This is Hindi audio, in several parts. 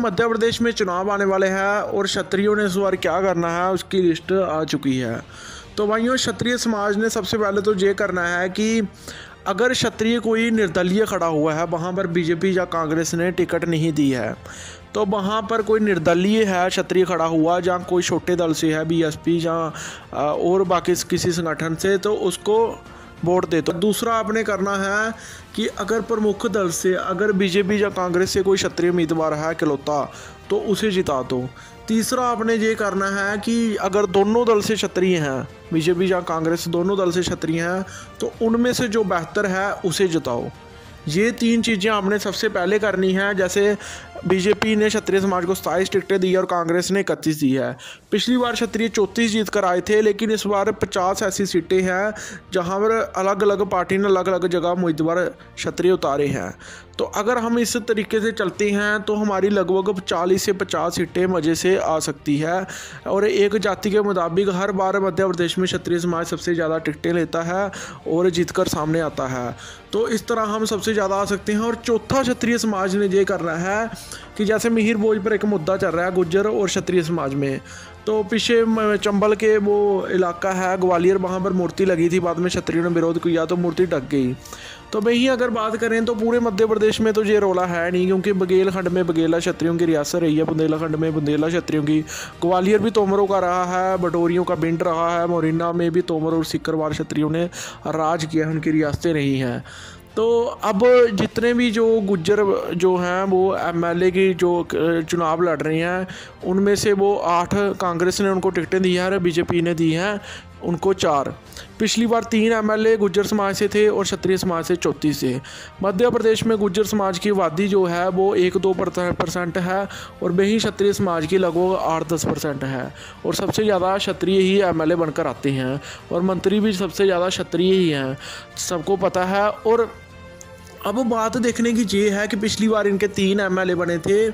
मध्य प्रदेश में चुनाव आने वाले हैं और क्षत्रियों ने इस बार क्या करना है उसकी लिस्ट आ चुकी है। तो भाइयों, क्षत्रिय समाज ने सबसे पहले तो ये करना है कि अगर क्षत्रिय कोई निर्दलीय खड़ा हुआ है, वहाँ पर बीजेपी या कांग्रेस ने टिकट नहीं दी है, तो वहाँ पर कोई निर्दलीय है क्षत्रिय खड़ा हुआ, जहाँ कोई छोटे दल से है, बीएसपी या और बाकी किसी संगठन से, तो उसको वोट दे। तो दूसरा आपने करना है कि अगर प्रमुख दल से, अगर बीजेपी या कांग्रेस से कोई क्षत्रिय उम्मीदवार है इकलौता, तो उसे जिता दो। तीसरा आपने ये करना है कि अगर दोनों दल से क्षत्रिय हैं, बीजेपी या कांग्रेस दोनों दल से क्षत्रिय हैं, तो उनमें से जो बेहतर है उसे जिताओ। ये 3 चीज़ें आपने सबसे पहले करनी है। जैसे बीजेपी ने क्षत्रिय समाज को 27 टिकटें दी और कांग्रेस ने 31 दी है। पिछली बार क्षत्रिय 34 जीत कर आए थे, लेकिन इस बार 50 ऐसी सीटें हैं जहां पर अलग अलग पार्टी ने अलग अलग जगह उम्मीदवार क्षत्रिय उतारे हैं। तो अगर हम इस तरीके से चलते हैं तो हमारी लगभग 40 से 50 सीटें मज़े से आ सकती है। और एक जाति के मुताबिक हर बार मध्य प्रदेश में क्षत्रिय समाज सबसे ज़्यादा टिकटें लेता है और जीतकर सामने आता है। तो इस तरह हम सबसे ज़्यादा आ सकते हैं। और चौथा क्षत्रिय समाज ने ये करना है कि जैसे मिहिर भोज पर एक मुद्दा चल रहा है गुज्जर और क्षत्रिय समाज में, तो पीछे चंबल के वो इलाका है ग्वालियर, वहाँ पर मूर्ति लगी थी, बाद में क्षत्रियों ने विरोध किया तो मूर्ति ढक गई। तो वहीं अगर बात करें तो पूरे मध्य प्रदेश में तो ये रोला है नहीं, क्योंकि बघेलखंड में बघेला क्षत्रियों की रियासत रही है, बुंदेलखंड में बुंदेला क्षत्रियों की, ग्वालियर भी तोमरों का रहा है, बटोरियों का बिंड रहा है, मोरिना में भी तोमर और सिकरवार क्षत्रियों ने राज किया, उनकी रियासतें रही हैं। तो अब जितने भी जो गुज्जर जो हैं वो एमएलए की जो चुनाव लड़ रहे हैं, उनमें से वो 8 कांग्रेस ने उनको टिकटें दी हैं और बीजेपी ने दी हैं उनको 4। पिछली बार 3 एमएलए गुज्जर समाज से थे और क्षत्रिय समाज से 34 थे। मध्य प्रदेश में गुज्जर समाज की आबादी जो है वो 1-2% है और वहीं क्षत्रिय समाज की लगभग 8-10% है। और सबसे ज़्यादा क्षत्रिय ही एमएलए बनकर आते हैं और मंत्री भी सबसे ज़्यादा क्षत्रिय ही हैं, सबको पता है। और अब बात देखने की ये है कि पिछली बार इनके 3 एमएलए बने थे,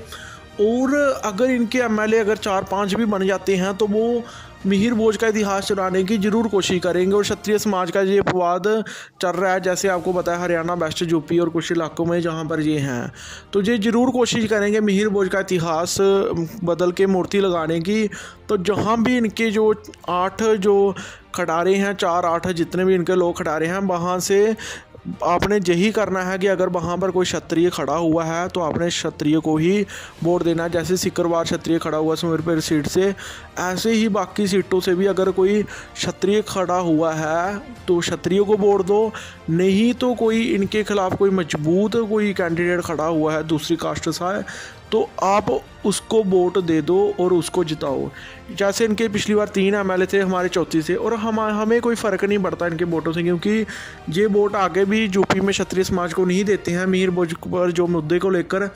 और अगर इनके एमएलए अगर 4-5 भी बन जाते हैं तो वो मिहिर भोज का इतिहास चुराने की ज़रूर कोशिश करेंगे। और क्षत्रिय समाज का ये अपवाद चल रहा है, जैसे आपको पता है हरियाणा, वेस्ट यूपी और कुछ इलाकों में जहाँ पर ये हैं, तो ये ज़रूर कोशिश करेंगे मिहिर भोज का इतिहास बदल के मूर्ति लगाने की। तो जहाँ भी इनके जो 8 जो खटारे हैं, 4-8 जितने भी इनके लोग खटारे हैं, वहाँ से आपने यही करना है कि अगर वहाँ पर कोई क्षत्रिय खड़ा हुआ है तो आपने क्षत्रिय को ही वोट देना है। जैसे सिकरवार क्षत्रिय खड़ा हुआ सुमेरपुर सीट से, ऐसे ही बाकी सीटों से भी अगर कोई क्षत्रिय खड़ा हुआ है तो क्षत्रिय को वोट दो। नहीं तो कोई इनके खिलाफ कोई मजबूत कोई कैंडिडेट खड़ा हुआ है दूसरी कास्ट से, तो आप उसको वोट दे दो और उसको जिताओ। जैसे इनके पिछली बार 3 एमएलए थे, हमारे 34 थे, और हमें कोई फ़र्क नहीं पड़ता इनके वोटों से, क्योंकि ये वोट आगे भी यूपी में क्षत्रिय समाज को नहीं देते हैं मिहिर भोज पर जो मुद्दे को लेकर।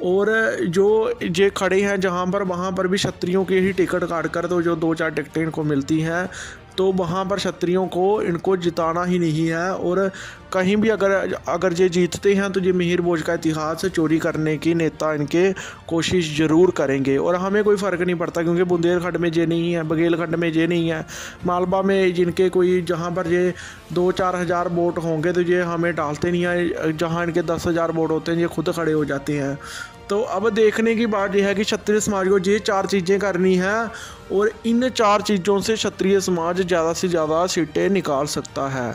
और जो ये खड़े हैं जहाँ पर, वहाँ पर भी क्षत्रियों के ही टिकट काट कर तो जो 2-4 टिकटें इनको मिलती हैं, तो वहाँ पर क्षत्रियों को इनको जिताना ही नहीं है। और कहीं भी अगर ये जीतते हैं तो ये मिहिर भोज का इतिहास चोरी करने की नेता इनके कोशिश ज़रूर करेंगे। और हमें कोई फ़र्क नहीं पड़ता, क्योंकि बुंदेलखंड में ये नहीं है, बघेलखंड में ये नहीं है, मालवा में जिनके कोई जहाँ पर ये 2-4 हज़ार वोट होंगे तो ये हमें डालते नहीं हैं, जहाँ इनके 10,000 वोट होते हैं ये खुद खड़े हो जाते हैं। तो अब देखने की बात यह है कि क्षत्रिय समाज को ये 4 चीज़ें करनी है, और इन 4 चीज़ों से क्षत्रिय समाज ज़्यादा से ज़्यादा सीटें निकाल सकता है।